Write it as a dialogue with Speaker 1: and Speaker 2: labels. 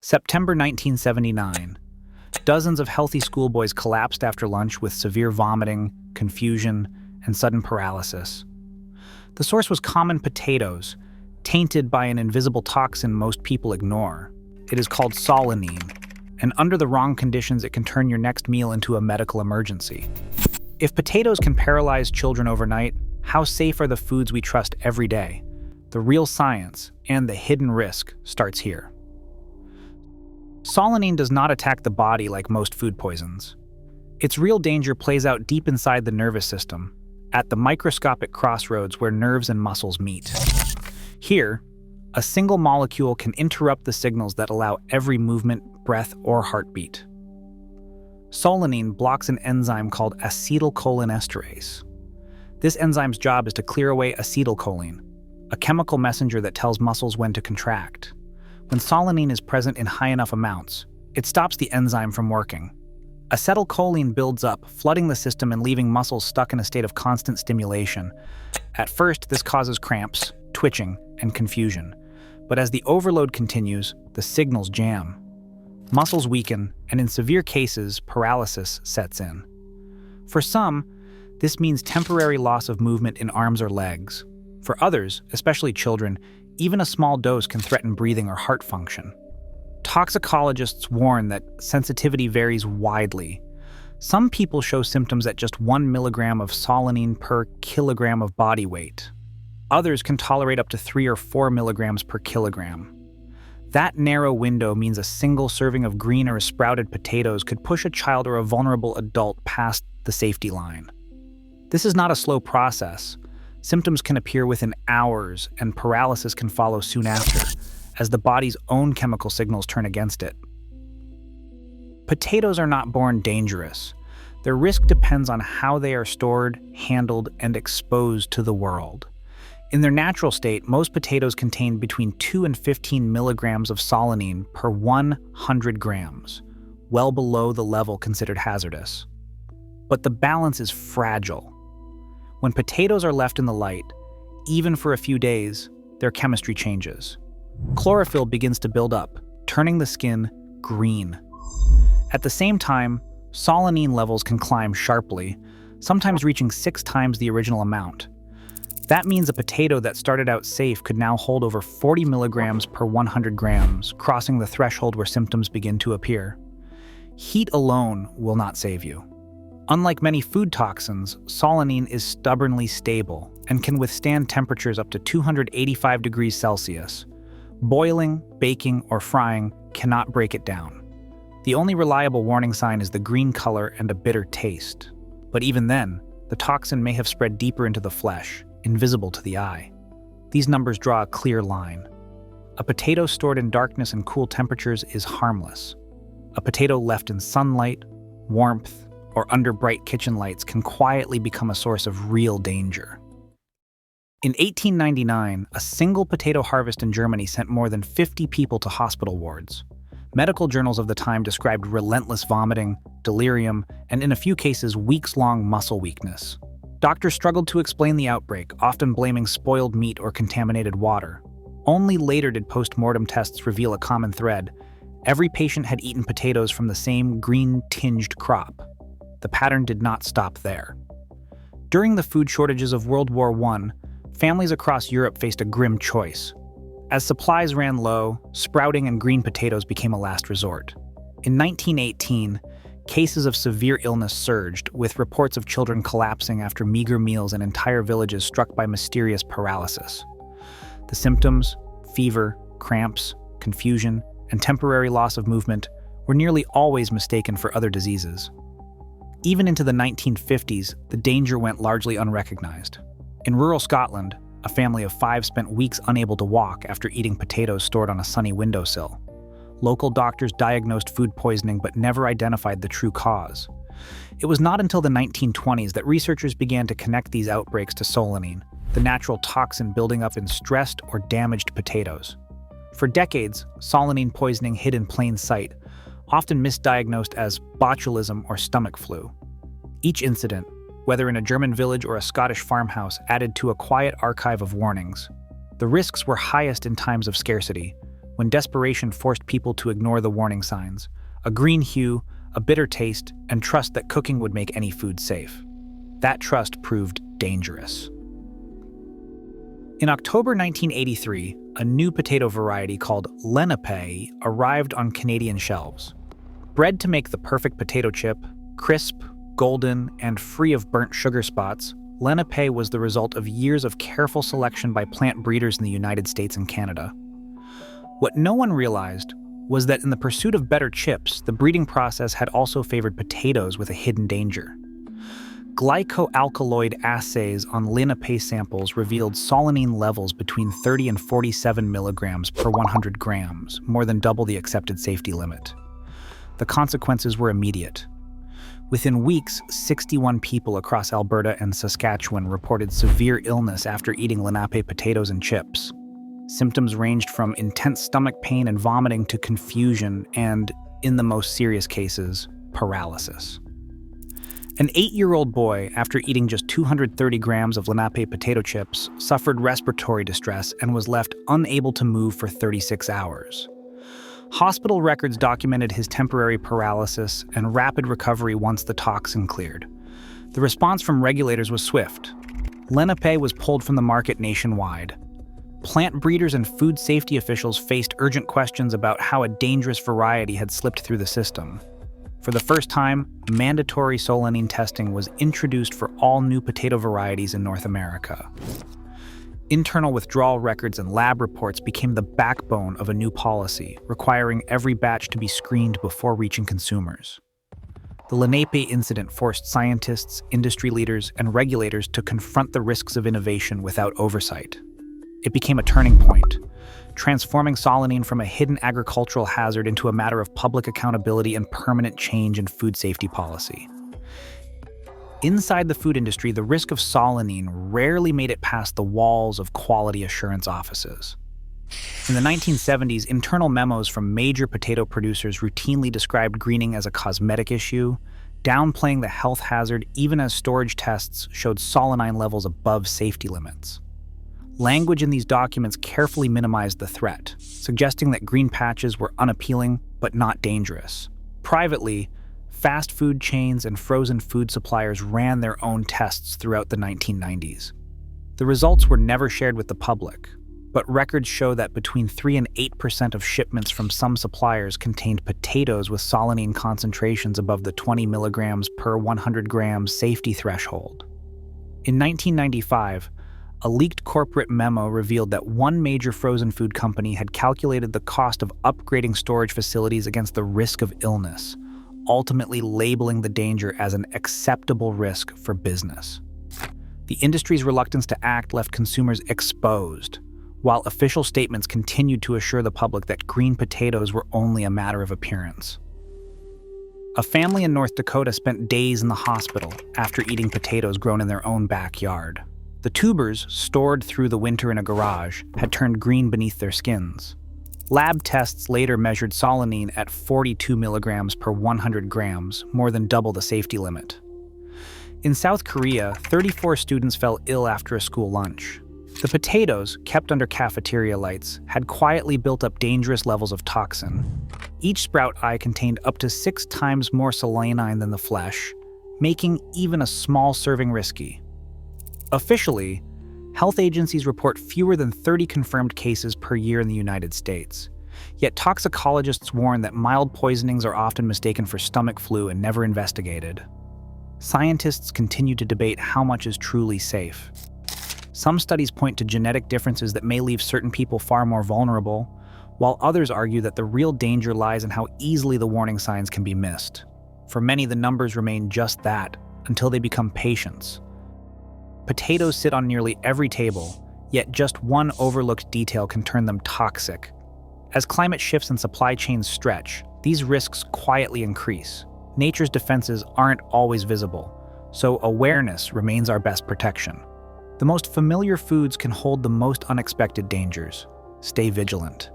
Speaker 1: September 1979. Dozens of healthy schoolboys collapsed after lunch with severe vomiting, confusion, and sudden paralysis. The source was common potatoes, tainted by an invisible toxin most people ignore. It is called solanine, and under the wrong conditions it can turn your next meal into a medical emergency. If potatoes can paralyze children overnight, how safe are the foods we trust every day? The real science and the hidden risk starts here. Solanine does not attack the body like most food poisons. Its real danger plays out deep inside the nervous system, at the microscopic crossroads where nerves and muscles meet. Here, a single molecule can interrupt the signals that allow every movement, breath, or heartbeat. Solanine blocks an enzyme called acetylcholinesterase. This enzyme's job is to clear away acetylcholine, a chemical messenger that tells muscles when to contract. When solanine is present in high enough amounts, it stops the enzyme from working. Acetylcholine builds up, flooding the system and leaving muscles stuck in a state of constant stimulation. At first, this causes cramps, twitching, and confusion. But as the overload continues, the signals jam. Muscles weaken, and in severe cases, paralysis sets in. For some, this means temporary loss of movement in arms or legs. For others, especially children, even a small dose can threaten breathing or heart function. Toxicologists warn that sensitivity varies widely. Some people show symptoms at just 1 milligram of solanine per kilogram of body weight. Others can tolerate up to 3 or 4 milligrams per kilogram. That narrow window means a single serving of green or sprouted potatoes could push a child or a vulnerable adult past the safety line. This is not a slow process. Symptoms can appear within hours, and paralysis can follow soon after, as the body's own chemical signals turn against it. Potatoes are not born dangerous. Their risk depends on how they are stored, handled, and exposed to the world. In their natural state, most potatoes contain between 2 and 15 milligrams of solanine per 100 grams, well below the level considered hazardous. But the balance is fragile. When potatoes are left in the light, even for a few days, their chemistry changes. Chlorophyll begins to build up, turning the skin green. At the same time, solanine levels can climb sharply, sometimes reaching 6 times the original amount. That means a potato that started out safe could now hold over 40 milligrams per 100 grams, crossing the threshold where symptoms begin to appear. Heat alone will not save you. Unlike many food toxins, solanine is stubbornly stable and can withstand temperatures up to 285 degrees Celsius. Boiling, baking, or frying cannot break it down. The only reliable warning sign is the green color and a bitter taste. But even then, the toxin may have spread deeper into the flesh, invisible to the eye. These numbers draw a clear line. A potato stored in darkness and cool temperatures is harmless. A potato left in sunlight, warmth, or under bright kitchen lights can quietly become a source of real danger. In 1899, a single potato harvest in Germany sent more than 50 people to hospital wards. Medical journals of the time described relentless vomiting, delirium, and in a few cases, weeks-long muscle weakness. Doctors struggled to explain the outbreak, often blaming spoiled meat or contaminated water. Only later did post-mortem tests reveal a common thread. Every patient had eaten potatoes from the same green-tinged crop. The pattern did not stop there. During the food shortages of World War I, families across Europe faced a grim choice. As supplies ran low, sprouting and green potatoes became a last resort. In 1918, cases of severe illness surged, with reports of children collapsing after meager meals and entire villages struck by mysterious paralysis. The symptoms, fever, cramps, confusion, and temporary loss of movement, were nearly always mistaken for other diseases. Even into the 1950s, the danger went largely unrecognized. In rural Scotland, a family of 5 spent weeks unable to walk after eating potatoes stored on a sunny windowsill. Local doctors diagnosed food poisoning but never identified the true cause. It was not until the 1920s that researchers began to connect these outbreaks to solanine, the natural toxin building up in stressed or damaged potatoes. For decades, solanine poisoning hid in plain sight, often misdiagnosed as botulism or stomach flu. Each incident, whether in a German village or a Scottish farmhouse, added to a quiet archive of warnings. The risks were highest in times of scarcity, when desperation forced people to ignore the warning signs: a green hue, a bitter taste, and trust that cooking would make any food safe. That trust proved dangerous. In October 1983, a new potato variety called Lenape arrived on Canadian shelves. Bred to make the perfect potato chip, crisp, golden, and free of burnt sugar spots, Lenape was the result of years of careful selection by plant breeders in the United States and Canada. What no one realized was that in the pursuit of better chips, the breeding process had also favored potatoes with a hidden danger. Glycoalkaloid assays on Lenape samples revealed solanine levels between 30 and 47 milligrams per 100 grams, more than double the accepted safety limit. The consequences were immediate. Within weeks, 61 people across Alberta and Saskatchewan reported severe illness after eating Lenape potatoes and chips. Symptoms ranged from intense stomach pain and vomiting to confusion and, in the most serious cases, paralysis. An 8-year-old boy, after eating just 230 grams of Lenape potato chips, suffered respiratory distress and was left unable to move for 36 hours. Hospital records documented his temporary paralysis and rapid recovery once the toxin cleared. The response from regulators was swift. Lenape was pulled from the market nationwide. Plant breeders and food safety officials faced urgent questions about how a dangerous variety had slipped through the system. For the first time, mandatory solanine testing was introduced for all new potato varieties in North America. Internal withdrawal records and lab reports became the backbone of a new policy, requiring every batch to be screened before reaching consumers. The Lenape incident forced scientists, industry leaders, and regulators to confront the risks of innovation without oversight. It became a turning point, transforming solanine from a hidden agricultural hazard into a matter of public accountability and permanent change in food safety policy. Inside the food industry, the risk of solanine rarely made it past the walls of quality assurance offices. In the 1970s, internal memos from major potato producers routinely described greening as a cosmetic issue, downplaying the health hazard even as storage tests showed solanine levels above safety limits. Language in these documents carefully minimized the threat, suggesting that green patches were unappealing but not dangerous. Privately, fast food chains and frozen food suppliers ran their own tests throughout the 1990s. The results were never shared with the public, but records show that between 3 and 8% of shipments from some suppliers contained potatoes with solanine concentrations above the 20 milligrams per 100 grams safety threshold. In 1995, a leaked corporate memo revealed that one major frozen food company had calculated the cost of upgrading storage facilities against the risk of illness, ultimately labeling the danger as an acceptable risk for business. The industry's reluctance to act left consumers exposed, while official statements continued to assure the public that green potatoes were only a matter of appearance. A family in North Dakota spent days in the hospital after eating potatoes grown in their own backyard. The tubers, stored through the winter in a garage, had turned green beneath their skins. Lab tests later measured solanine at 42 milligrams per 100 grams, more than double the safety limit. In South Korea, 34 students fell ill after a school lunch. The potatoes, kept under cafeteria lights, had quietly built up dangerous levels of toxin. Each sprout eye contained up to 6 times more solanine than the flesh, making even a small serving risky. Officially, health agencies report fewer than 30 confirmed cases per year in the United States. Yet toxicologists warn that mild poisonings are often mistaken for stomach flu and never investigated. Scientists continue to debate how much is truly safe. Some studies point to genetic differences that may leave certain people far more vulnerable, while others argue that the real danger lies in how easily the warning signs can be missed. For many, the numbers remain just that, until they become patients. Potatoes sit on nearly every table, yet just one overlooked detail can turn them toxic. As climate shifts and supply chains stretch, these risks quietly increase. Nature's defenses aren't always visible, so awareness remains our best protection. The most familiar foods can hold the most unexpected dangers. Stay vigilant.